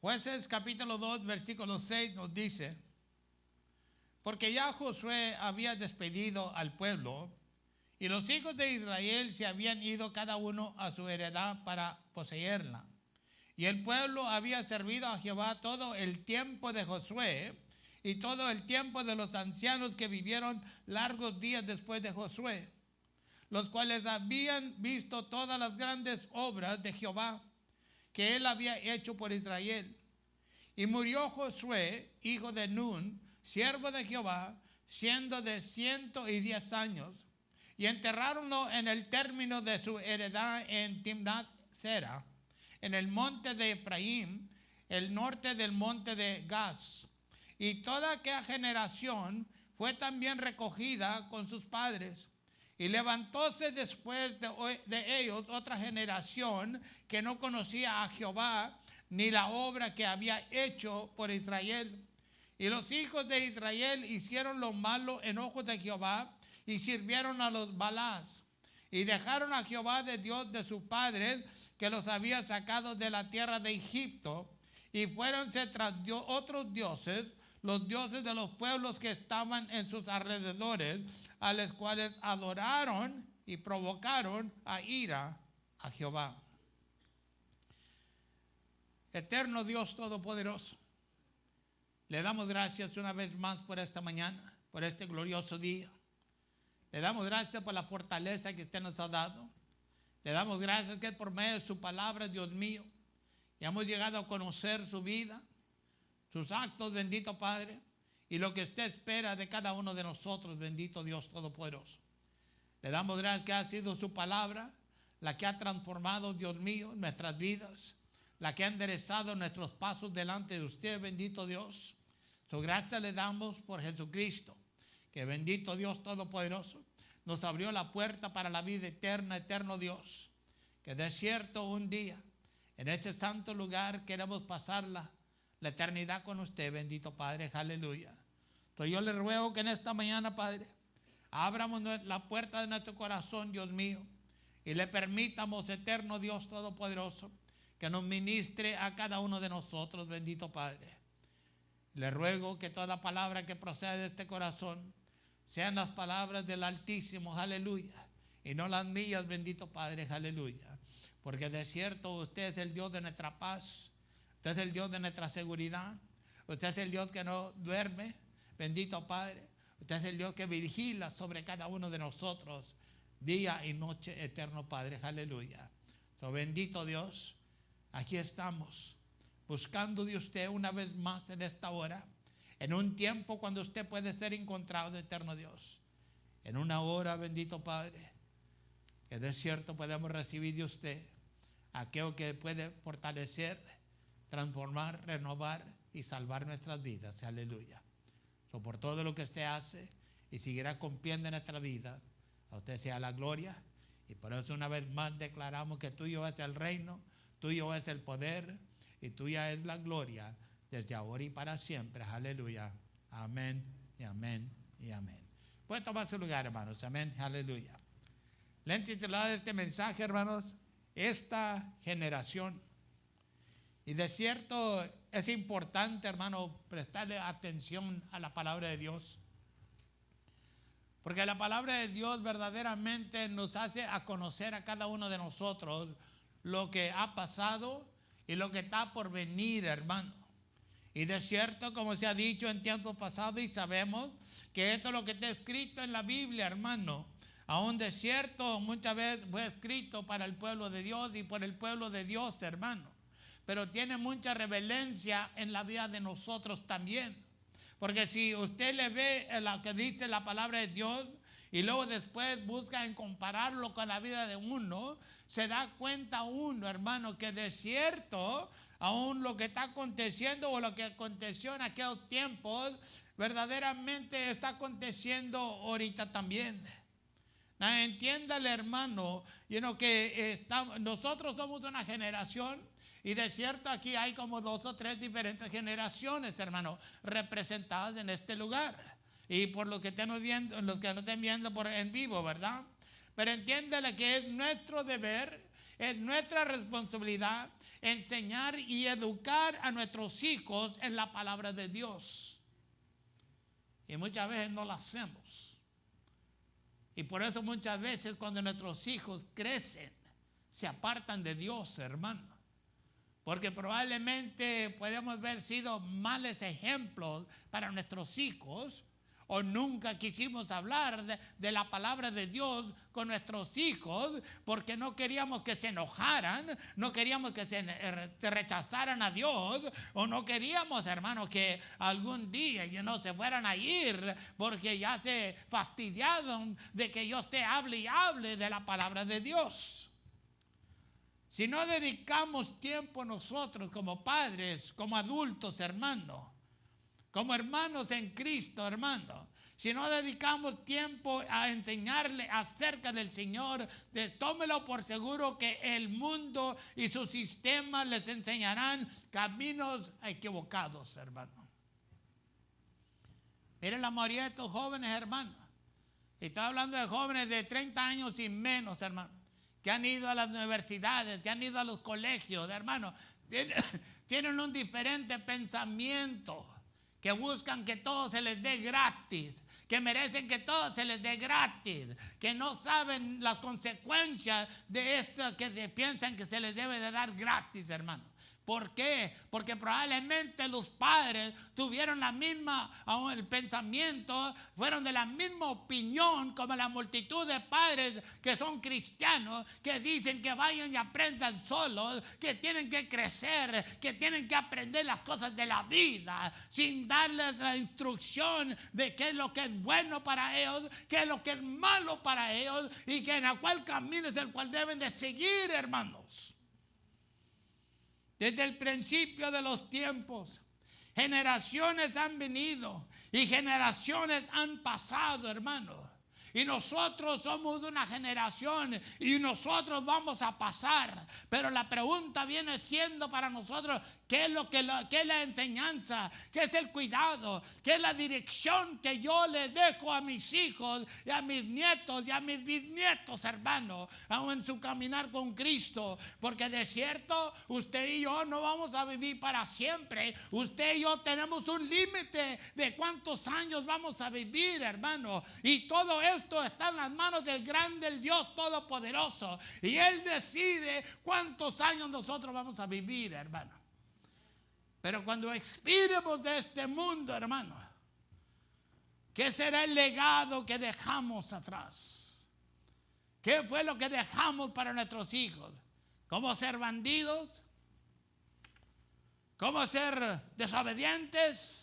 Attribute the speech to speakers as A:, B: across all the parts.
A: Jueces capítulo 2, versículo 6 nos dice: porque ya Josué había despedido al pueblo, y los hijos de Israel se habían ido cada uno a su heredad para poseerla. Y el pueblo había servido a Jehová todo el tiempo de Josué y todo el tiempo de los ancianos que vivieron largos días después de Josué, los cuales habían visto todas las grandes obras de Jehová que él había hecho por Israel. Y murió Josué, hijo de Nun, siervo de Jehová, siendo de 110 años, y enterráronlo en el término de su heredad en Timnath Sera, en el monte de Efraín, el norte del monte de Gaz. Y toda aquella generación fue también recogida con sus padres. Y levantóse después de ellos otra generación que no conocía a Jehová ni la obra que había hecho por Israel. Y los hijos de Israel hicieron lo malo en ojos de Jehová y sirvieron a los Baalás. Y dejaron a Jehová de Dios de sus padres, que los había sacado de la tierra de Egipto, y fuéronse tras otros dioses, los dioses de los pueblos que estaban en sus alrededores, a los cuales adoraron y provocaron a ira a Jehová. Eterno Dios Todopoderoso, le damos gracias una vez más por esta mañana, por este glorioso día. Le damos gracias por la fortaleza que usted nos ha dado. Le damos gracias que por medio de su palabra, Dios mío, y hemos llegado a conocer su vida, sus actos, bendito Padre, y lo que usted espera de cada uno de nosotros, bendito Dios Todopoderoso. Le damos gracias que ha sido su palabra la que ha transformado, Dios mío, nuestras vidas, la que ha enderezado nuestros pasos delante de usted, bendito Dios. Su gracia le damos por Jesucristo, que bendito Dios Todopoderoso nos abrió la puerta para la vida eterna, eterno Dios, que de cierto un día en ese santo lugar queremos pasar la eternidad con usted, bendito Padre, aleluya. Entonces yo le ruego que en esta mañana, Padre, abramos la puerta de nuestro corazón, Dios mío, y le permitamos, eterno Dios Todopoderoso, que nos ministre a cada uno de nosotros, bendito Padre. Le ruego que toda palabra que proceda de este corazón sean las palabras del Altísimo, aleluya, y no las mías, bendito Padre, aleluya. Porque de cierto usted es el Dios de nuestra paz, usted es el Dios de nuestra seguridad, usted es el Dios que no duerme, bendito Padre, usted es el Dios que vigila sobre cada uno de nosotros día y noche, eterno Padre, aleluya. So, bendito Dios, aquí estamos buscando de usted una vez más en esta hora, en un tiempo cuando usted puede ser encontrado, eterno Dios, en una hora, bendito Padre, que de cierto podemos recibir de usted aquello que puede fortalecer, transformar, renovar y salvar nuestras vidas, aleluya. So, por todo lo que usted hace y seguirá cumpliendo en nuestra vida, a usted sea la gloria, y por eso una vez más declaramos que tuyo es el reino, tuyo es el poder y tuya es la gloria desde ahora y para siempre, aleluya, amén y amén y amén. Puede tomar su lugar, hermanos, amén, aleluya. Le he titulado este mensaje, hermanos, esta generación. Y de cierto es importante, hermano, prestarle atención a la palabra de Dios, porque la palabra de Dios verdaderamente nos hace a conocer a cada uno de nosotros lo que ha pasado y lo que está por venir, hermano. Y de cierto, como se ha dicho en tiempos pasados, y sabemos que esto es lo que está escrito en la Biblia, hermano. Aún de cierto, muchas veces fue escrito para el pueblo de Dios y por el pueblo de Dios, hermano. Pero tiene mucha revelancia en la vida de nosotros también. Porque si usted le ve lo que dice la palabra de Dios y luego después busca en compararlo con la vida de uno, se da cuenta uno, hermano, que de cierto, aún lo que está aconteciendo o lo que aconteció en aquellos tiempos, verdaderamente está aconteciendo ahorita también. Entiéndale, hermano, que nosotros somos una generación, y de cierto aquí hay como 2 o 3 diferentes generaciones, hermano, representadas en este lugar. Y por lo que estemos viendo, los que nos estén viendo en vivo, ¿verdad? Pero entiéndale que es nuestro deber, es nuestra responsabilidad, enseñar y educar a nuestros hijos en la palabra de Dios. Y muchas veces no lo hacemos. Y por eso muchas veces cuando nuestros hijos crecen, se apartan de Dios, hermano. Porque probablemente podemos haber sido malos ejemplos para nuestros hijos, o nunca quisimos hablar de la palabra de Dios con nuestros hijos porque no queríamos que se enojaran, no queríamos que se rechazaran a Dios, o no queríamos, hermano, que algún día se fueran a ir porque ya se fastidiaron de que yo esté hable y hable de la palabra de Dios. Si no dedicamos tiempo nosotros como padres, como adultos, hermano, como hermanos en Cristo, hermano, si no dedicamos tiempo a enseñarle acerca del Señor, tómelo por seguro que el mundo y sus sistemas les enseñarán caminos equivocados, hermano. Miren la mayoría de estos jóvenes, hermano. Y estoy hablando de jóvenes de 30 años y menos, hermano, que han ido a las universidades, que han ido a los colegios, hermano. Tienen un diferente pensamiento, que buscan que todo se les dé gratis, que merecen que todo se les dé gratis, que no saben las consecuencias de esto que se piensan que se les debe de dar gratis, hermano. ¿Por qué? Porque probablemente los padres tuvieron el pensamiento, fueron de la misma opinión como la multitud de padres que son cristianos, que dicen que vayan y aprendan solos, que tienen que crecer, que tienen que aprender las cosas de la vida, sin darles la instrucción de qué es lo que es bueno para ellos, qué es lo que es malo para ellos, y que en el cual camino es el cual deben de seguir, hermanos. Desde el principio de los tiempos, generaciones han venido y generaciones han pasado, hermano. Y nosotros somos de una generación y nosotros vamos a pasar. Pero la pregunta viene siendo para nosotros: ¿qué es la enseñanza? ¿Qué es el cuidado? ¿Qué es la dirección que yo le dejo a mis hijos y a mis nietos y a mis bisnietos, hermano, aún en su caminar con Cristo? Porque de cierto, usted y yo no vamos a vivir para siempre. Usted y yo tenemos un límite de cuántos años vamos a vivir, hermano. Y todo esto está en las manos del Dios Todopoderoso. Y Él decide cuántos años nosotros vamos a vivir, hermano. Pero cuando expiremos de este mundo, hermano, ¿qué será el legado que dejamos atrás? ¿Qué fue lo que dejamos para nuestros hijos? ¿Cómo ser bandidos? ¿Cómo ser desobedientes?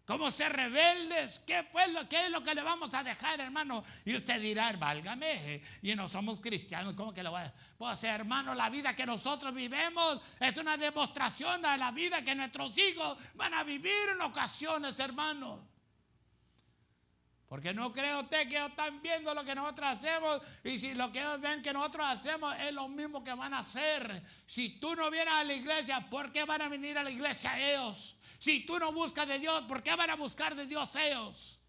A: ¿Cómo ser rebeldes? ¿Qué es lo que le vamos a dejar, hermano? Y usted dirá: válgame, y no somos cristianos, ¿cómo que lo voy a...? Pues, hermano, la vida que nosotros vivimos es una demostración de la vida que nuestros hijos van a vivir en ocasiones, hermano. Porque no cree usted que ellos están viendo lo que nosotros hacemos, y si lo que ellos ven que nosotros hacemos es lo mismo que van a hacer. Si tú no vienes a la iglesia, ¿por qué van a venir a la iglesia ellos? Si tú no buscas de Dios, ¿por qué van a buscar de Dios ellos?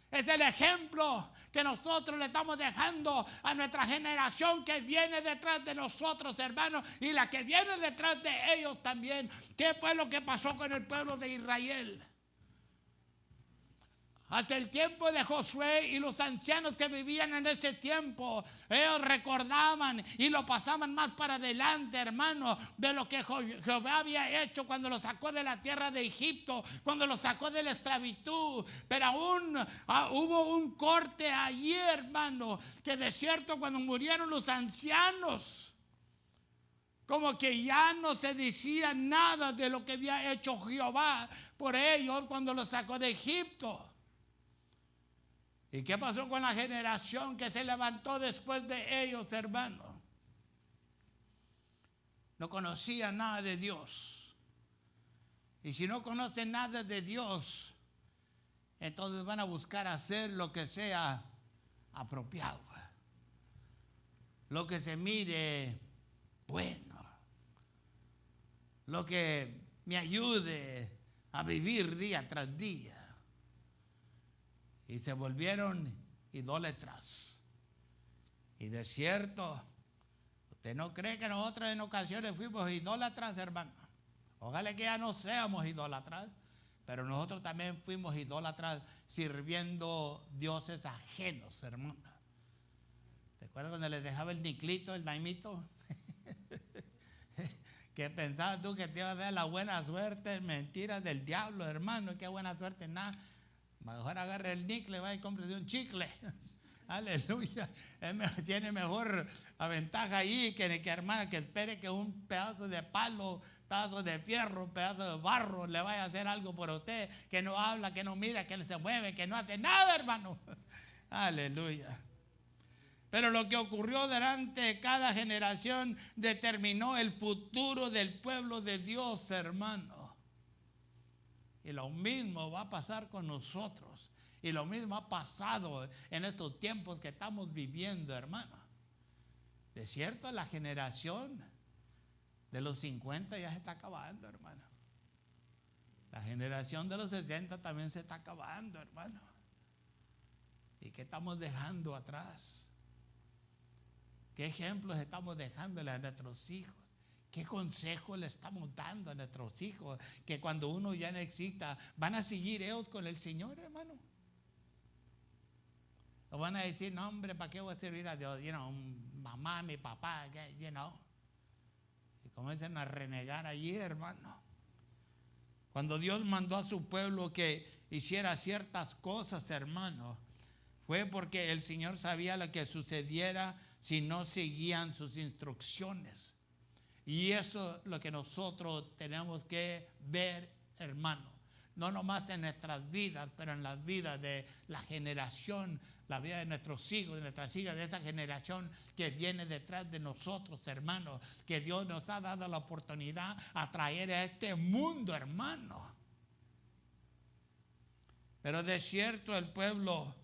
A: Es el ejemplo que nosotros le estamos dejando a nuestra generación que viene detrás de nosotros, hermanos, y la que viene detrás de ellos también. ¿Qué fue lo que pasó con el pueblo de Israel? Hasta el tiempo de Josué y los ancianos que vivían en ese tiempo, ellos recordaban y lo pasaban más para adelante, hermano, de lo que Jehová había hecho cuando los sacó de la tierra de Egipto, cuando los sacó de la esclavitud. Pero aún hubo un corte allí, hermano, que de cierto cuando murieron los ancianos, como que ya no se decía nada de lo que había hecho Jehová por ellos cuando los sacó de Egipto. ¿Y qué pasó con la generación que se levantó después de ellos, hermano? No conocían nada de Dios. Y si no conocen nada de Dios, entonces van a buscar hacer lo que sea apropiado, lo que se mire bueno, lo que me ayude a vivir día tras día. Y se volvieron idólatras. Y de cierto, ¿Usted no cree que nosotros en ocasiones fuimos idólatras, hermano? Ojalá que ya no seamos idólatras, pero nosotros también fuimos idólatras sirviendo dioses ajenos, hermano. ¿Te acuerdas cuando les dejaba el niclito, el daimito? Que pensabas tú que te iba a dar la buena suerte, mentiras del diablo, hermano, qué buena suerte, nada. Mejor agarre el nicle, va y cómprese un chicle. Aleluya. Tiene mejor ventaja ahí que hermano, que espere que un pedazo de palo, pedazo de fierro, pedazo de barro le vaya a hacer algo por usted, que no habla, que no mira, que no se mueve, que no hace nada, hermano. Aleluya. Pero lo que ocurrió durante cada generación determinó el futuro del pueblo de Dios, hermano. Y lo mismo va a pasar con nosotros. Y lo mismo ha pasado en estos tiempos que estamos viviendo, hermano. De cierto, la generación de los 50 ya se está acabando, hermano. La generación de los 60 también se está acabando, hermano. ¿Y qué estamos dejando atrás? ¿Qué ejemplos estamos dejándole a nuestros hijos? ¿Qué consejos le estamos dando a nuestros hijos? Que cuando uno ya no exista, ¿van a seguir ellos con el Señor, hermano? ¿O van a decir, no, hombre, ¿para qué voy a servir a Dios? Mamá, mi papá, Y comienzan a renegar allí, hermano. Cuando Dios mandó a su pueblo que hiciera ciertas cosas, hermano, fue porque el Señor sabía lo que sucediera si no seguían sus instrucciones. Y eso es lo que nosotros tenemos que ver, hermano. No nomás en nuestras vidas, pero en las vidas de la generación, la vida de nuestros hijos, de nuestras hijas, de esa generación que viene detrás de nosotros, hermano. Que Dios nos ha dado la oportunidad a traer a este mundo, hermano. Pero de cierto el pueblo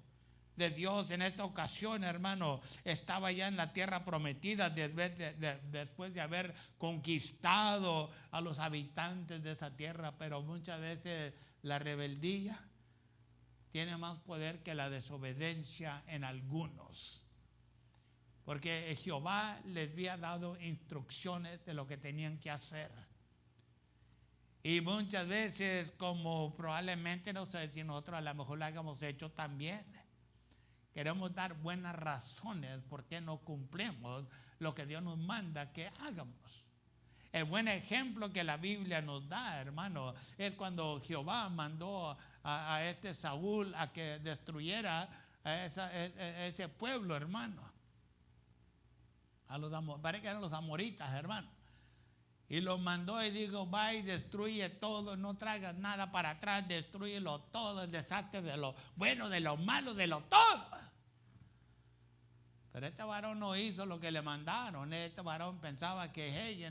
A: de Dios en esta ocasión, hermano, estaba ya en la tierra prometida después de haber conquistado a los habitantes de esa tierra, pero muchas veces la rebeldía tiene más poder que la desobediencia en algunos, porque Jehová les había dado instrucciones de lo que tenían que hacer. Y muchas veces, como probablemente, no sé si nosotros a lo mejor lo hayamos hecho también, queremos dar buenas razones por qué no cumplimos lo que Dios nos manda que hagamos. El buen ejemplo que la Biblia nos da, hermano, es cuando Jehová mandó a este Saúl a que destruyera a ese pueblo, hermano. Parece que eran los amoritas, hermano. Y los mandó y dijo, va y destruye todo, no traigas nada para atrás, destruyelo todo, deshazte de lo bueno, de lo malo, de lo todo. Pero este varón no hizo lo que le mandaron. Este varón pensaba que, hey,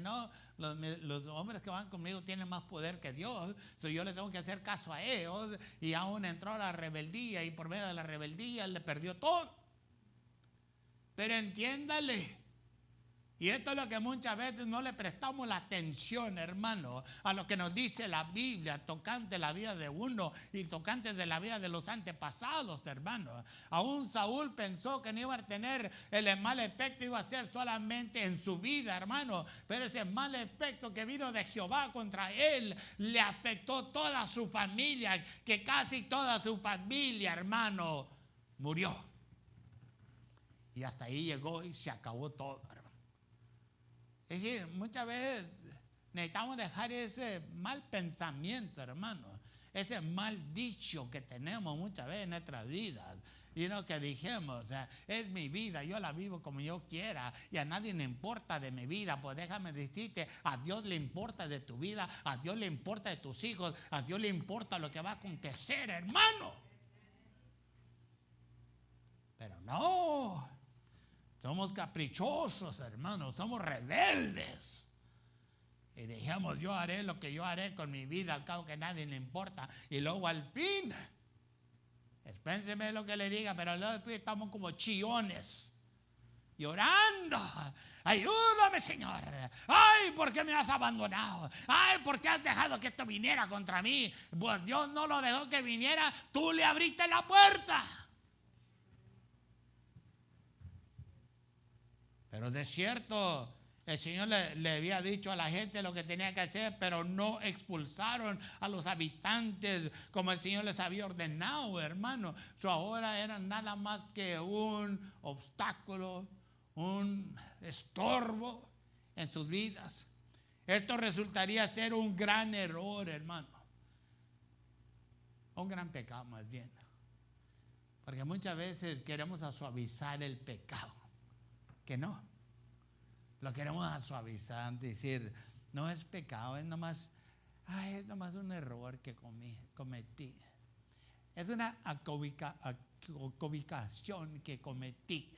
A: los hombres que van conmigo tienen más poder que Dios. Yo le tengo que hacer caso a ellos. Y aún entró a la rebeldía y por medio de la rebeldía le perdió todo. Pero entiéndale. Y esto es lo que muchas veces no le prestamos la atención, hermano, a lo que nos dice la Biblia tocante la vida de uno y tocante de la vida de los antepasados, hermano. Aún Saúl pensó que no iba a tener el mal efecto, iba a ser solamente en su vida, hermano. Pero ese mal efecto que vino de Jehová contra él le afectó toda su familia, que casi toda su familia, hermano, murió. Y hasta ahí llegó y se acabó todo, hermano. Es decir, muchas veces necesitamos dejar ese mal pensamiento, hermano, ese mal dicho que tenemos muchas veces en nuestras vidas. Y lo que dijimos, o sea, es mi vida, yo la vivo como yo quiera y a nadie le importa de mi vida. Pues déjame decirte, a Dios le importa de tu vida, a Dios le importa de tus hijos, a Dios le importa lo que va a acontecer, hermano. Pero no. Somos caprichosos, hermanos, somos rebeldes. Y dijimos, yo haré lo que yo haré con mi vida, al cabo que a nadie le importa. Y luego al fin, espénseme lo que le diga, pero luego después estamos como chillones, llorando. Ayúdame, Señor. Ay, ¿por qué me has abandonado? Ay, ¿por qué has dejado que esto viniera contra mí? Pues Dios no lo dejó que viniera, tú le abriste la puerta. Pero de cierto, El Señor le había dicho a la gente lo que tenía que hacer, pero no expulsaron a los habitantes como el Señor les había ordenado, hermano. Ahora eran nada más que un obstáculo, un estorbo en sus vidas. Esto resultaría ser un gran error, hermano. Un gran pecado más bien. Porque muchas veces queremos suavizar el pecado. Que no. Lo queremos suavizar, decir, no es pecado, es nomás un error que cometí. Es una acobicación que cometí.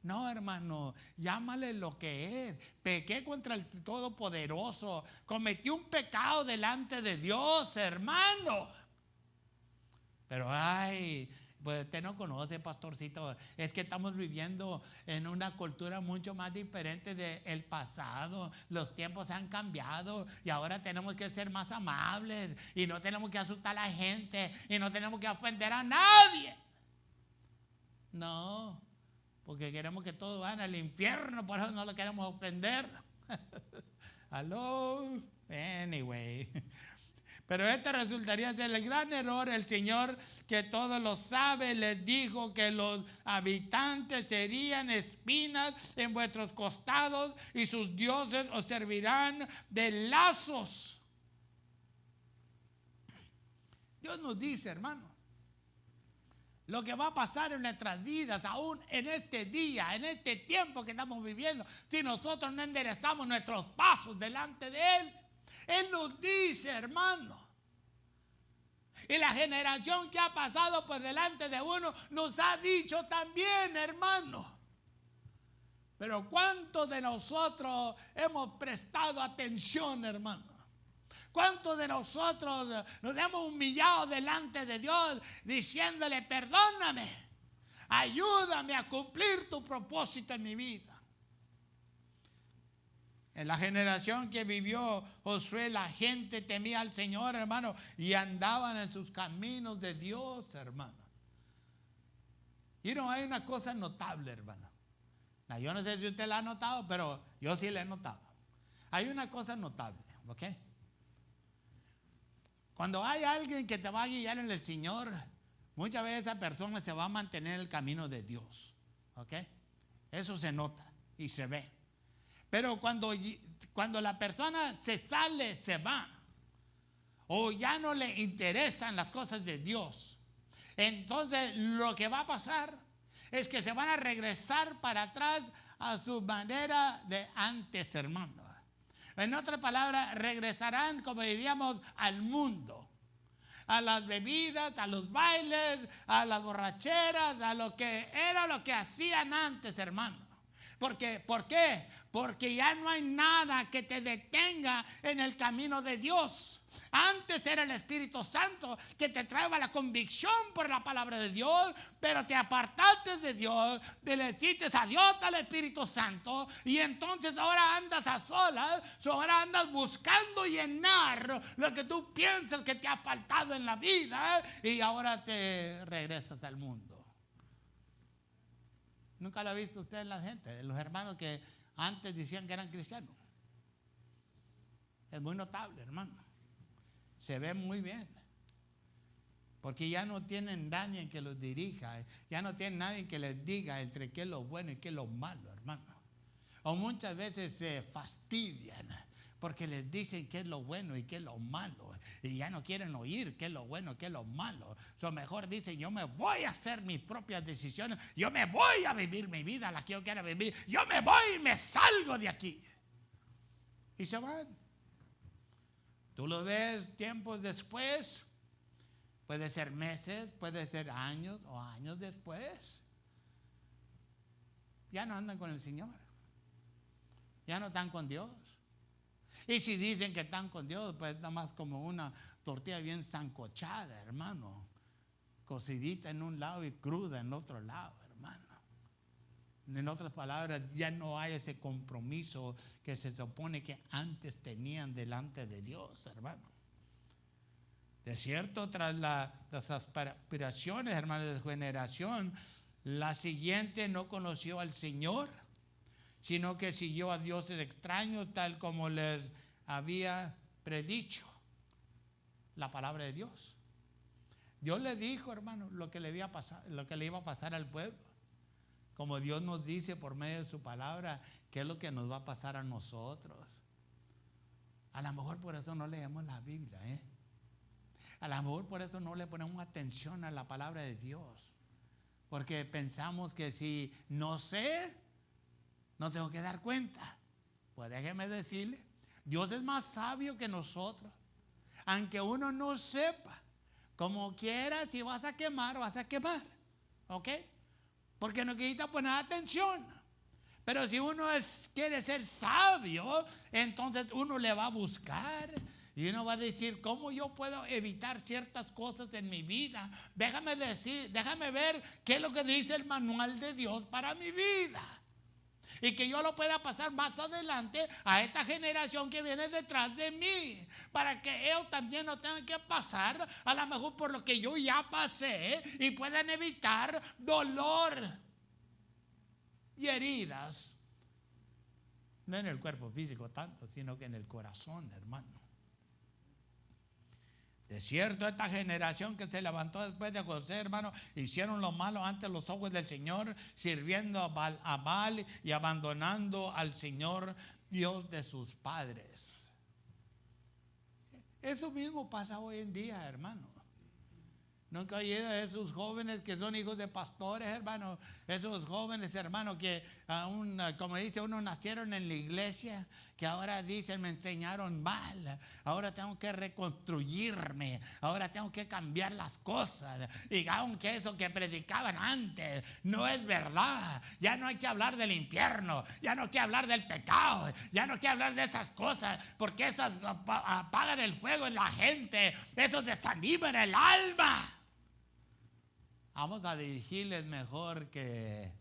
A: No, hermano, llámale lo que es. Pequé contra el Todopoderoso. Cometí un pecado delante de Dios, hermano. Pero pues usted no conoce, pastorcito. Es que estamos viviendo en una cultura mucho más diferente del pasado. Los tiempos han cambiado y ahora tenemos que ser más amables y no tenemos que asustar a la gente y no tenemos que ofender a nadie. No, porque queremos que todos vayan al infierno, por eso no lo queremos ofender. Hello, anyway. Pero este resultaría ser el gran error. El Señor, que todo lo sabe, les dijo que los habitantes serían espinas en vuestros costados y sus dioses os servirán de lazos. Dios nos dice, hermano, lo que va a pasar en nuestras vidas, aún en este día, en este tiempo que estamos viviendo, si nosotros no enderezamos nuestros pasos delante de Él. Él nos dice, hermano. Y la generación que ha pasado por delante de uno nos ha dicho también, hermano. Pero ¿cuántos de nosotros hemos prestado atención, hermano? ¿Cuántos de nosotros nos hemos humillado delante de Dios diciéndole, perdóname, ayúdame a cumplir tu propósito en mi vida? En la generación que vivió Josué, la gente temía al Señor, hermano, y andaban en sus caminos de Dios, hermano. Y hay una cosa notable, hermano. Yo no sé si usted la ha notado, pero yo sí la he notado. Hay una cosa notable, ¿ok? Cuando hay alguien que te va a guiar en el Señor, muchas veces esa persona se va a mantener en el camino de Dios, ¿ok? Eso se nota y se ve. Pero cuando la persona se sale, se va, o ya no le interesan las cosas de Dios, entonces lo que va a pasar es que se van a regresar para atrás a su manera de antes, hermano. En otras palabras, regresarán, como diríamos, al mundo, a las bebidas, a los bailes, a las borracheras, a lo que era lo que hacían antes, hermano. ¿Por qué? Porque ya no hay nada que te detenga en el camino de Dios. Antes era el Espíritu Santo que te traía la convicción por la palabra de Dios, pero te apartaste de Dios, le deciste adiós al Espíritu Santo y entonces ahora andas a solas, ahora andas buscando llenar lo que tú piensas que te ha faltado en la vida y ahora te regresas al mundo. ¿Nunca lo ha visto usted en la gente, en los hermanos que antes decían que eran cristianos? Es muy notable, hermano. Se ve muy bien. Porque ya no tienen nadie que los dirija, ya no tienen nadie que les diga entre qué es lo bueno y qué es lo malo, hermano. O muchas veces se fastidian porque les dicen qué es lo bueno y qué es lo malo. Y ya no quieren oír qué es lo bueno y qué es lo malo. Mejor dicen, yo me voy a hacer mis propias decisiones. Yo me voy a vivir mi vida, la que yo quiera vivir. Yo me voy y me salgo de aquí. Y se van. Tú lo ves tiempos después. Puede ser meses, puede ser años o años después. Ya no andan con el Señor. Ya no están con Dios. Y si dicen que están con Dios, pues nada más como una tortilla bien sancochada, hermano. Cocidita en un lado y cruda en otro lado, hermano. En otras palabras, ya no hay ese compromiso que se supone que antes tenían delante de Dios, hermano. De cierto, tras las aspiraciones, hermano, de su generación, la siguiente no conoció al Señor. sino que siguió a dioses extraños tal como les había predicho la palabra de Dios. Dios le dijo, hermano, lo que le iba a pasar al pueblo. Como Dios nos dice por medio de su palabra, qué es lo que nos va a pasar a nosotros. A lo mejor por eso no leemos la Biblia, A lo mejor por eso no le ponemos atención a la palabra de Dios. Porque pensamos que si no sé, no tengo que dar cuenta. Pues déjeme decirle, Dios es más sabio que nosotros. Aunque uno no sepa, como quiera, si vas a quemar, vas a quemar. ¿Ok? Porque no necesita poner atención. Pero si uno quiere ser sabio, entonces uno le va a buscar. Y uno va a decir, ¿cómo yo puedo evitar ciertas cosas en mi vida? Déjame ver qué es lo que dice el manual de Dios para mi vida. Y que yo lo pueda pasar más adelante a esta generación que viene detrás de mí. Para que ellos también no tengan que pasar a lo mejor por lo que yo ya pasé. Y puedan evitar dolor y heridas. No en el cuerpo físico tanto, sino que en el corazón, hermano. De cierto, esta generación que se levantó después de José, hermano, hicieron lo malo ante los ojos del Señor, sirviendo a Baal y abandonando al Señor, Dios de sus padres. Eso mismo pasa hoy en día, hermano. Nunca he oído de esos jóvenes que son hijos de pastores, hermano. Esos jóvenes, hermano, que aún, como dice uno, nacieron en la iglesia, que ahora dicen, me enseñaron mal. Ahora tengo que reconstruirme. Ahora tengo que cambiar las cosas. Y aunque eso que predicaban antes no es verdad. Ya no hay que hablar del infierno. Ya no hay que hablar del pecado. Ya no hay que hablar de esas cosas. Porque esas apagan el fuego en la gente. Eso desanima el alma. Vamos a dirigirles mejor que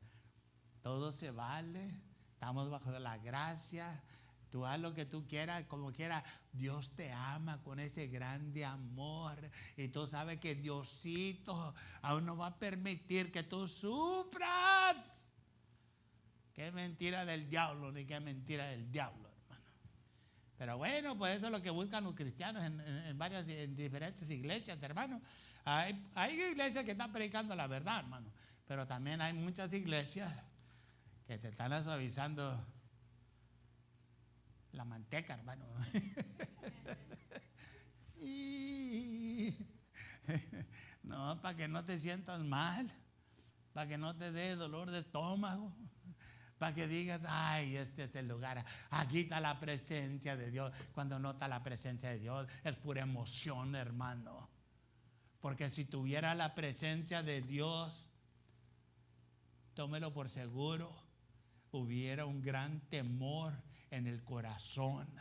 A: todo se vale. Estamos bajo la gracia. Tú haz lo que tú quieras, como quieras. Dios te ama con ese grande amor. Y tú sabes que Diosito aún no va a permitir que tú sufras. Qué mentira del diablo, ni qué mentira del diablo, hermano. Pero bueno, pues eso es lo que buscan los cristianos en diferentes iglesias, hermano. Hay iglesias que están predicando la verdad, hermano. Pero también hay muchas iglesias que te están suavizando la manteca, hermano. No, para que no te sientas mal, para que no te dé dolor de estómago, para que digas, ay, este es el lugar, aquí está la presencia de Dios. Cuando no está la presencia de Dios, es pura emoción, hermano. Porque si tuviera la presencia de Dios, tómelo por seguro, hubiera un gran temor en el corazón.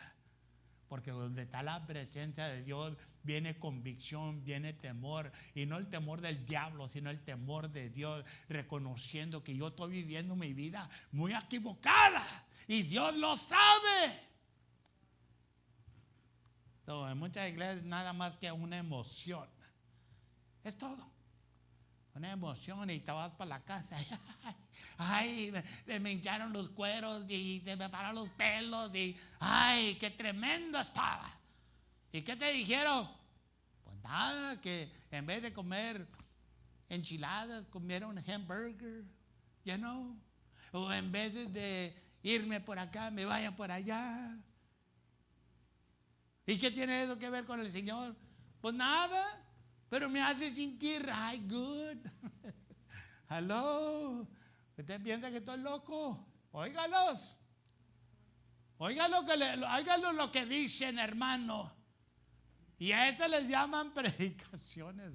A: Porque donde está la presencia de Dios, viene convicción, viene temor. Y no el temor del diablo, sino el temor de Dios. Reconociendo que yo estoy viviendo mi vida muy equivocada. Y Dios lo sabe. En muchas iglesias nada más que una emoción. Es todo. Una emoción y te vas para la casa. Ay, me hincharon los cueros y se me pararon los pelos. Y ay, qué tremendo estaba. ¿Y qué te dijeron? Pues nada, que en vez de comer enchiladas, comieron hamburger. You know? O en vez de irme por acá, me vaya por allá. ¿Y qué tiene eso que ver con el Señor? Pues nada. Pero me hace sentir, ay, good. Hello. ¿Usted piensa que estoy loco? Óigalos. Óigalos lo que dicen, hermano. Y a esto les llaman predicaciones.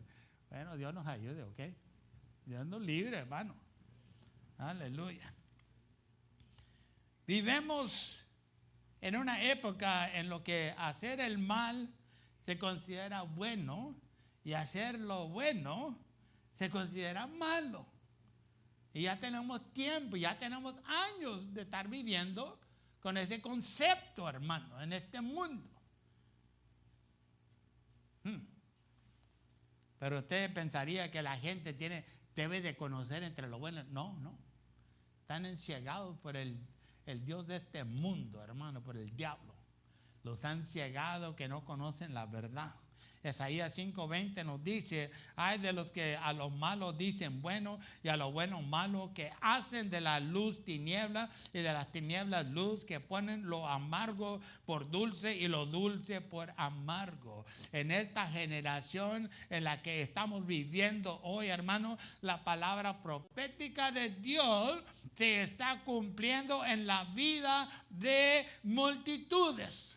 A: Bueno, Dios nos ayude, ¿ok? Dios nos libre, hermano. Aleluya. Vivimos en una época en lo que hacer el mal se considera bueno. Y hacer lo bueno se considera malo. Y ya tenemos tiempo, ya tenemos años de estar viviendo con ese concepto, hermano, en este mundo. Pero usted pensaría que la gente debe de conocer entre lo bueno. No. Están enciegados por el el Dios de este mundo, hermano, por el diablo. Los han ciegado que no conocen la verdad. Isaías 5:20 nos dice: hay de los que a los malos dicen bueno y a los buenos malos, que hacen de la luz tiniebla y de las tinieblas luz, que ponen lo amargo por dulce y lo dulce por amargo. En esta generación en la que estamos viviendo hoy, hermano, la palabra profética de Dios se está cumpliendo en la vida de multitudes.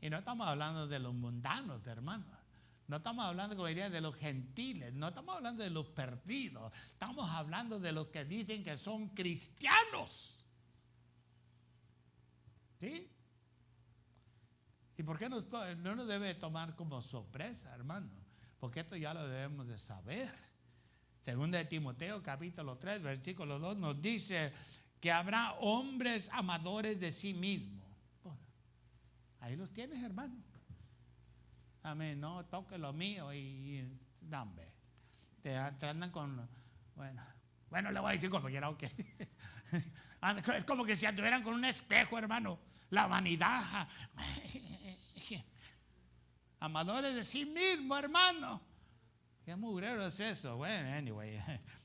A: Y no estamos hablando de los mundanos, hermanos. No estamos hablando, como diría, de los gentiles. No estamos hablando de los perdidos. Estamos hablando de los que dicen que son cristianos. ¿Sí? ¿Y por qué no nos debe tomar como sorpresa, hermano? Porque esto ya lo debemos de saber. Segunda de Timoteo, capítulo 3, versículo 2, nos dice que habrá hombres amadores de sí mismos. Ahí los tienes, hermano. Amén. No toque lo mío y no, hombre. Te andan con, bueno, le voy a decir como quiera, ok. Es como que si anduvieran con un espejo, hermano. La vanidad. Amadores de sí mismo, hermano. ¿Qué mugrero es eso? Bueno, anyway.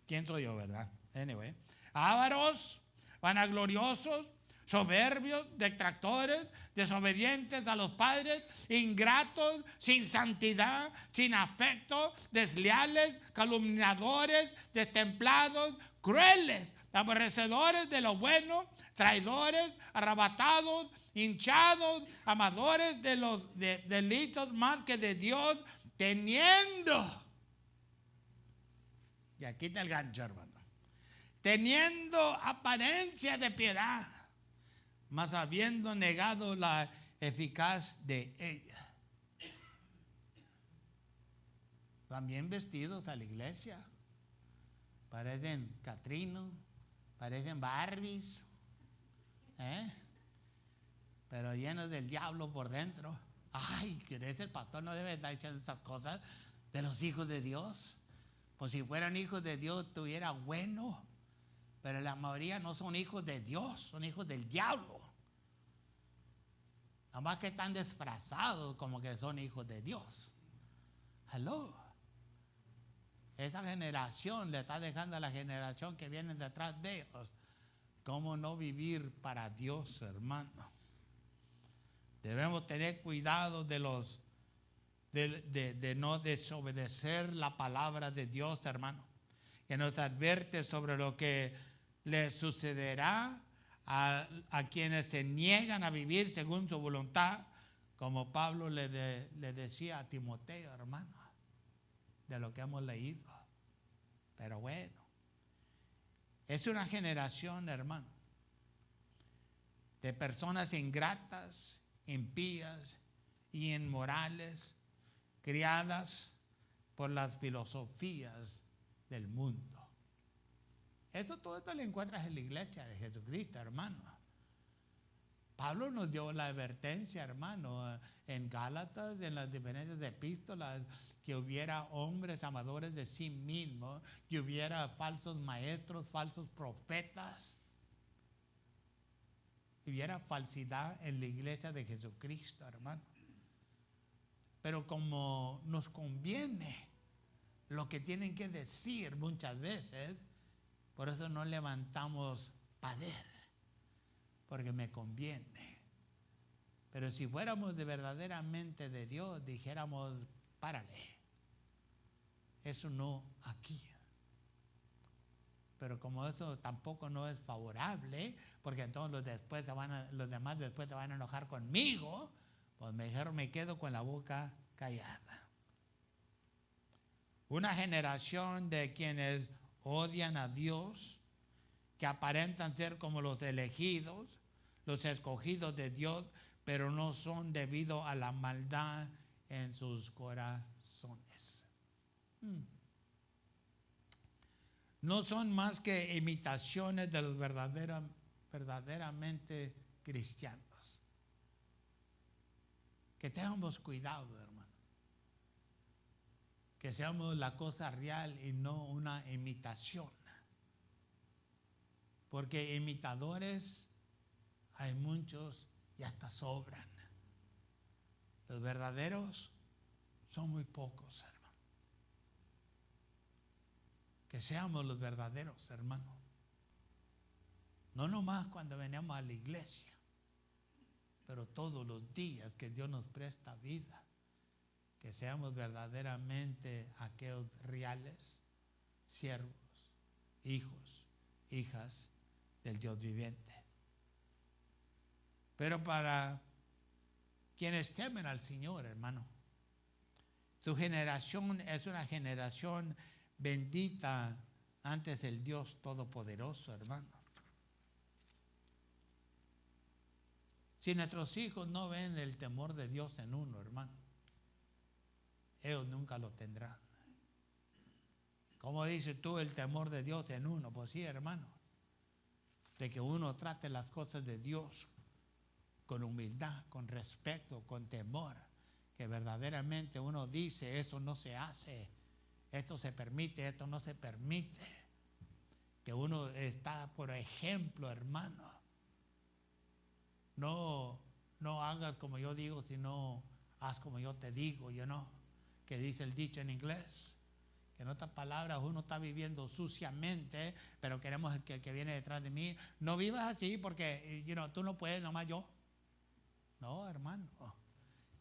A: ¿Quién soy yo, verdad? Anyway. Ávaros, vanagloriosos, soberbios, detractores, desobedientes a los padres, ingratos, sin santidad, sin afecto, desleales, calumniadores, destemplados, crueles, aborrecedores de lo bueno, traidores, arrebatados, hinchados, amadores de los delitos más que de Dios, teniendo, y aquí está el gancho, hermano, teniendo apariencia de piedad, mas habiendo negado la eficaz de ella. Van bien vestidos a la iglesia. Parecen Catrinos, parecen Barbies, pero llenos del diablo por dentro. Ay, ¿crees? El pastor no debe estar echando esas cosas de los hijos de Dios. Pues si fueran hijos de Dios, estuviera bueno. Pero la mayoría no son hijos de Dios, son hijos del diablo. Nada más que están disfrazados como que son hijos de Dios. Hello. Esa generación le está dejando a la generación que viene detrás de ellos. ¿Cómo no vivir para Dios, hermano? Debemos tener cuidado de no desobedecer la palabra de Dios, hermano. Que nos advierte sobre lo que le sucederá a quienes se niegan a vivir según su voluntad, como Pablo le decía a Timoteo, hermano, de lo que hemos leído. Pero bueno, es una generación, hermano, de personas ingratas, impías y inmorales, criadas por las filosofías del mundo. Todo esto lo encuentras en la iglesia de Jesucristo, hermano. Pablo nos dio la advertencia, hermano, en Gálatas, en las diferentes epístolas, que hubiera hombres amadores de sí mismos, que hubiera falsos maestros, falsos profetas, que hubiera falsidad en la iglesia de Jesucristo, hermano. Pero como nos conviene lo que tienen que decir muchas veces, por eso no levantamos poder, porque me conviene. Pero si fuéramos de verdaderamente de Dios, dijéramos, párale, eso no aquí. Pero como eso tampoco no es favorable, porque entonces los demás después te van a enojar conmigo, pues mejor me quedo con la boca callada. Una generación de quienes odian a Dios, que aparentan ser como los elegidos, los escogidos de Dios, pero no son debido a la maldad en sus corazones. No son más que imitaciones de los verdaderamente cristianos. Que tengamos cuidado, hermano. Que seamos la cosa real y no una imitación. Porque imitadores hay muchos y hasta sobran. Los verdaderos son muy pocos, hermano. Que seamos los verdaderos, hermano. No nomás cuando venimos a la iglesia, pero todos los días que Dios nos presta vida. Que seamos verdaderamente aquellos reales siervos, hijos, hijas del Dios viviente. Pero para quienes temen al Señor, hermano, su generación es una generación bendita antes el Dios Todopoderoso, hermano. Si nuestros hijos no ven el temor de Dios en uno, hermano, ellos nunca lo tendrán. ¿Cómo dices tú el temor de Dios en uno? Pues sí, hermano, de que uno trate las cosas de Dios con humildad, con respeto, con temor, que verdaderamente uno dice, eso no se hace, esto se permite, esto no se permite. Que uno está por ejemplo, hermano. No hagas como yo digo, sino haz como yo te digo, que dice el dicho en inglés. Que en otras palabras uno está viviendo suciamente, pero queremos que viene detrás de mí. No vivas así porque tú no puedes, nomás yo. No, hermano.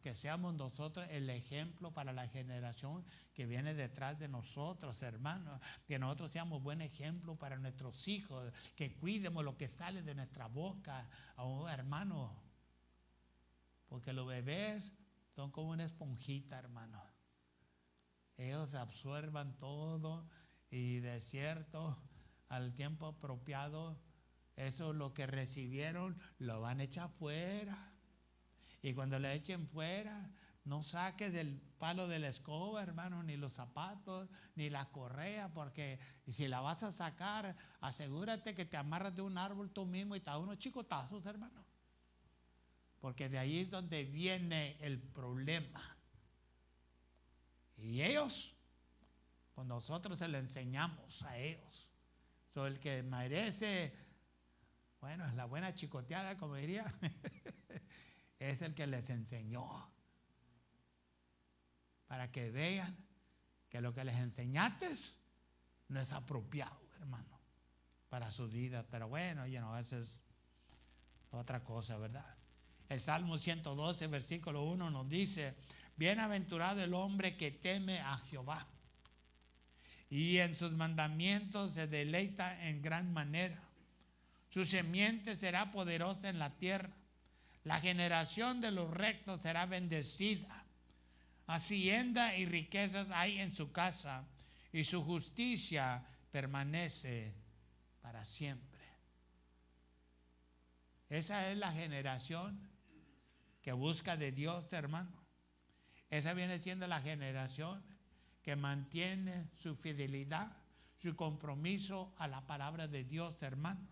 A: Que seamos nosotros el ejemplo para la generación que viene detrás de nosotros, hermanos. Que nosotros seamos buen ejemplo para nuestros hijos. Que cuidemos lo que sale de nuestra boca, hermano. Porque los bebés son como una esponjita, hermano. Ellos absorban todo y de cierto, al tiempo apropiado, eso lo que recibieron lo van a echar fuera. Y cuando le echen fuera, no saques del palo de la escoba, hermano, ni los zapatos, ni la correa, porque si la vas a sacar, asegúrate que te amarras de un árbol tú mismo y te das unos chicotazos, hermano. Porque de ahí es donde viene el problema. Y ellos, pues nosotros se lo enseñamos a ellos. So, el que merece, bueno, es la buena chicoteada, como diría, es el que les enseñó. Para que vean que lo que les enseñaste no es apropiado, hermano, para su vida. Pero bueno, esa es otra cosa, ¿verdad? El Salmo 112, versículo 1 nos dice: bienaventurado el hombre que teme a Jehová y en sus mandamientos se deleita en gran manera. Su simiente será poderosa en la tierra. La generación de los rectos será bendecida. Hacienda y riquezas hay en su casa y su justicia permanece para siempre. Esa es la generación que busca de Dios, hermano. Esa viene siendo la generación que mantiene su fidelidad, su compromiso a la palabra de Dios, hermano.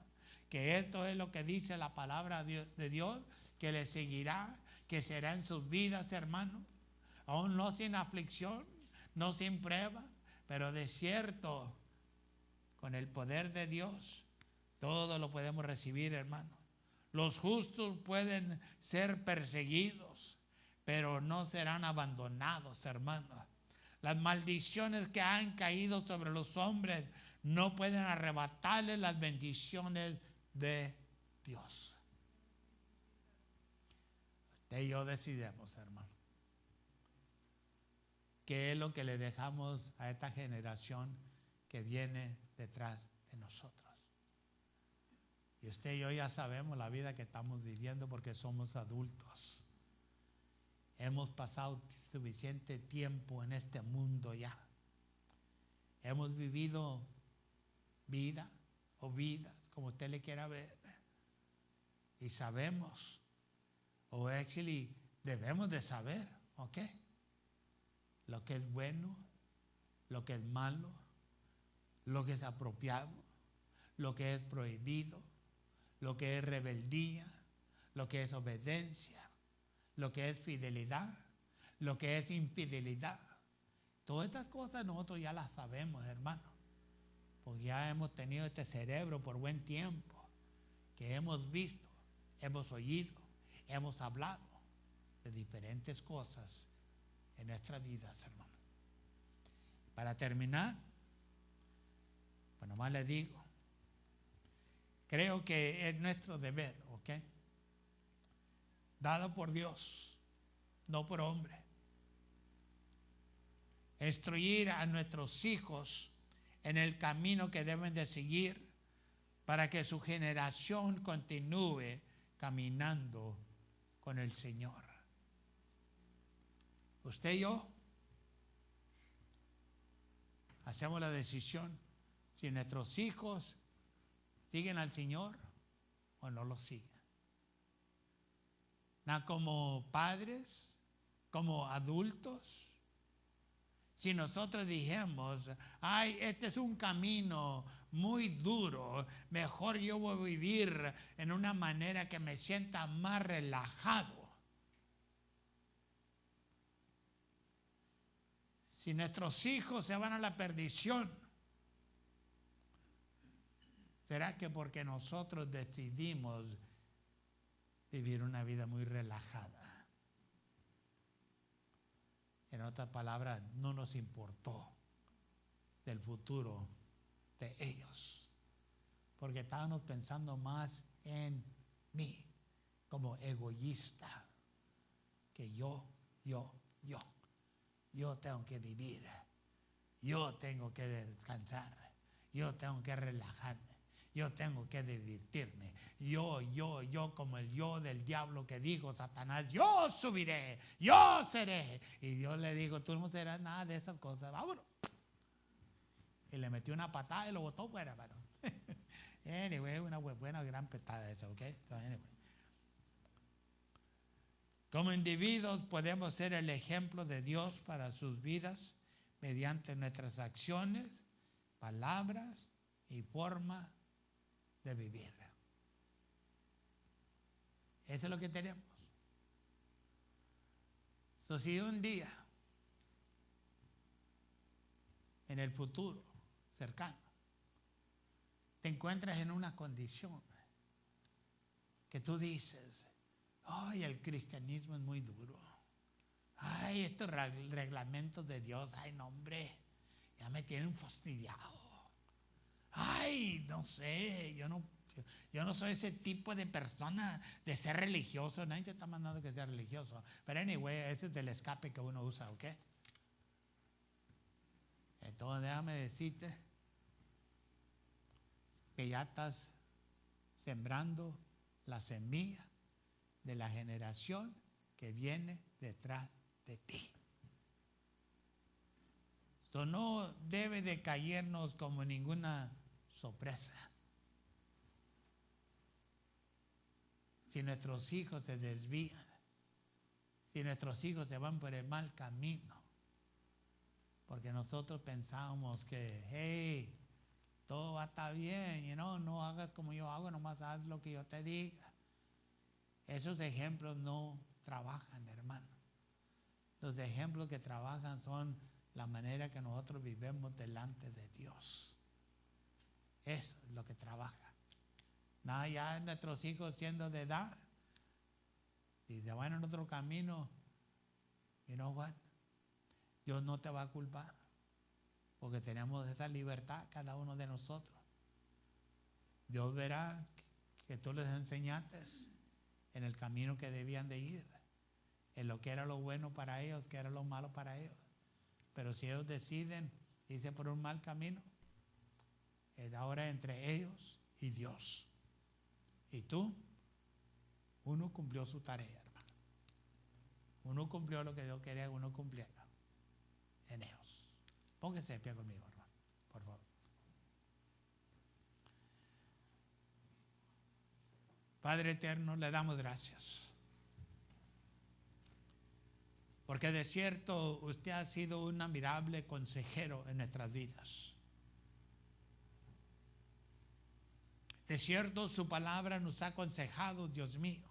A: Que esto es lo que dice la palabra de Dios, que le seguirá, que será en sus vidas, hermano. Aún no sin aflicción, no sin prueba, pero de cierto, con el poder de Dios, todo lo podemos recibir, hermano. Los justos pueden ser perseguidos, pero no serán abandonados, hermano. Las maldiciones que han caído sobre los hombres no pueden arrebatarles las bendiciones de Dios. Usted y yo decidimos, hermano, qué es lo que le dejamos a esta generación que viene detrás de nosotros. Y usted y yo ya sabemos la vida que estamos viviendo porque somos adultos. Hemos pasado suficiente tiempo en este mundo ya. Hemos vivido vida o vidas, como usted le quiera ver. Y sabemos, o actually debemos de saber, ¿ok? Lo que es bueno, lo que es malo, lo que es apropiado, lo que es prohibido, lo que es rebeldía, lo que es obediencia, lo que es fidelidad, lo que es infidelidad. Todas estas cosas nosotros ya las sabemos, hermano, porque ya hemos tenido este cerebro por buen tiempo. que hemos visto, hemos oído, hemos hablado de diferentes cosas en nuestras vidas, hermano. Para terminar, pues nomás les digo, creo que es nuestro deber, ¿ok? Dado por Dios, no por hombre. Instruir a nuestros hijos en el camino que deben de seguir para que su generación continúe caminando con el Señor. Usted y yo hacemos la decisión si nuestros hijos siguen al Señor o no lo siguen. Como padres, como adultos, si nosotros dijimos, ay, este es un camino muy duro, mejor yo voy a vivir en una manera que me sienta más relajado. Si nuestros hijos se van a la perdición, ¿será que porque nosotros decidimos vivir una vida muy relajada? En otras palabras, no nos importó del futuro de ellos, porque estábamos pensando más en mí, como egoísta, que yo tengo que vivir, yo tengo que descansar, yo tengo que relajarme, yo tengo que divertirme, yo como el yo del diablo que dijo Satanás, yo subiré, yo seré. Y Dios le dijo, tú no serás nada de esas cosas, vámonos. Y le metió una patada y lo botó fuera, varón. Anyway, una buena gran patada esa, ¿ok? So, anyway. Como individuos podemos ser el ejemplo de Dios para sus vidas mediante nuestras acciones, palabras y forma de vivir. Eso es lo que tenemos. So, si un día en el futuro cercano te encuentras en una condición que tú dices, ay, el cristianismo es muy duro, ay, estos reglamentos de Dios, ay, no, hombre, ya me tienen fastidiado, ay, no sé, yo no soy ese tipo de persona de ser religioso. Nadie te está mandando que sea religioso, pero anyway, ese es el escape que uno usa, ¿ok? Entonces déjame decirte que ya estás sembrando la semilla de la generación que viene detrás de ti. Esto no debe de caernos como ninguna sorpresa. Si nuestros hijos se desvían, si nuestros hijos se van por el mal camino, porque nosotros pensábamos que, hey, todo va a estar bien, no hagas como yo hago, nomás haz lo que yo te diga. Esos ejemplos no trabajan, hermano. Los ejemplos que trabajan son la manera que nosotros vivimos delante de Dios. Eso es lo que trabaja. Nada, ya nuestros hijos siendo de edad, si se van en otro camino, you know what? Dios no te va a culpar, porque tenemos esa libertad cada uno de nosotros. Dios verá que tú les enseñaste en el camino que debían de ir, en lo que era lo bueno para ellos, que era lo malo para ellos. Pero si ellos deciden irse por un mal camino, es ahora entre ellos y Dios. Y tú, uno cumplió su tarea, hermano. Uno cumplió lo que Dios quería que uno cumpliera en ellos. Póngase de pie conmigo, hermano, por favor. Padre eterno, le damos gracias. Porque de cierto usted ha sido un admirable consejero en nuestras vidas. De cierto su palabra nos ha aconsejado, Dios mío,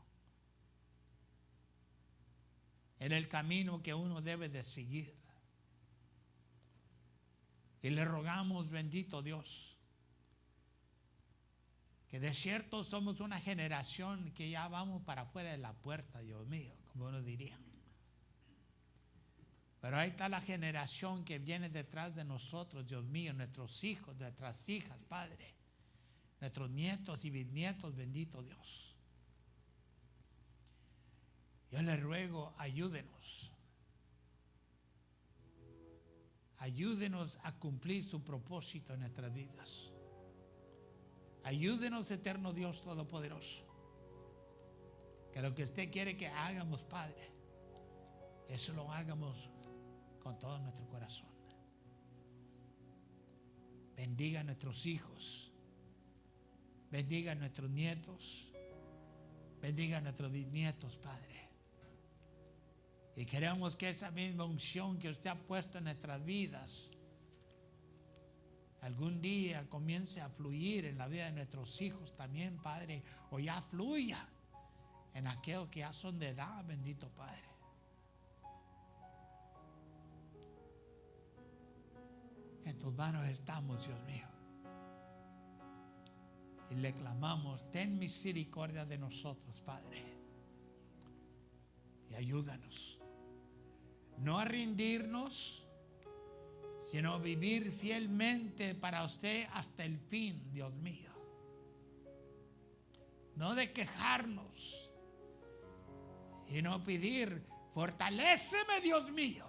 A: en el camino que uno debe de seguir. Y le rogamos, bendito Dios, Que de cierto somos una generación que ya vamos para afuera de la puerta, Dios mío, como uno diría. Pero ahí está la generación que viene detrás de nosotros, Dios mío, nuestros hijos, nuestras hijas, Padre, nuestros nietos y bisnietos, bendito Dios. Yo les ruego, ayúdenos. Ayúdenos a cumplir su propósito en nuestras vidas. Ayúdenos, eterno Dios Todopoderoso. Que lo que usted quiere que hagamos, Padre, eso lo hagamos con todo nuestro corazón. Bendiga a nuestros hijos. Bendiga a nuestros nietos. Bendiga a nuestros bisnietos, Padre. Y queremos que esa misma unción que usted ha puesto en nuestras vidas algún día comience a fluir en la vida de nuestros hijos también, Padre, o ya fluya en aquellos que ya son de edad, bendito Padre. En tus manos estamos, Dios mío. Y le clamamos, ten misericordia de nosotros, Padre. Y ayúdanos. No a rendirnos, sino vivir fielmente para usted hasta el fin, Dios mío. No de quejarnos, sino pedir, fortaléceme, Dios mío,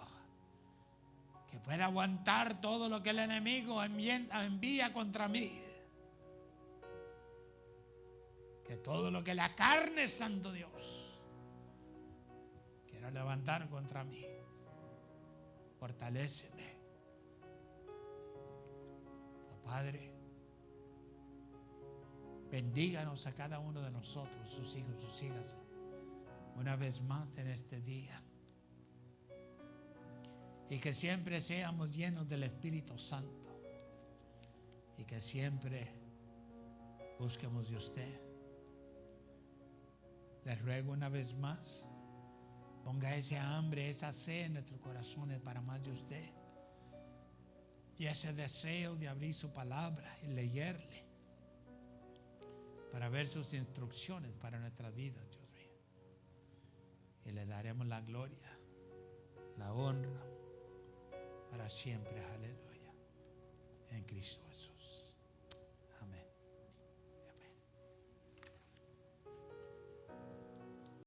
A: que pueda aguantar todo lo que el enemigo envía contra mí. Que todo lo que la carne, santo Dios, quiera levantar contra mí, fortaléceme. Oh, Padre, bendíganos a cada uno de nosotros, sus hijos, sus hijas, una vez más en este día. Y que siempre seamos llenos del Espíritu Santo. Y que siempre busquemos de usted. Les ruego una vez más, ponga ese hambre, esa sed en nuestros corazones para más de usted. Y ese deseo de abrir su palabra y leerle para ver sus instrucciones para nuestras vidas, Dios mío. Y le daremos la gloria, la honra para siempre, aleluya, en Cristo Jesús.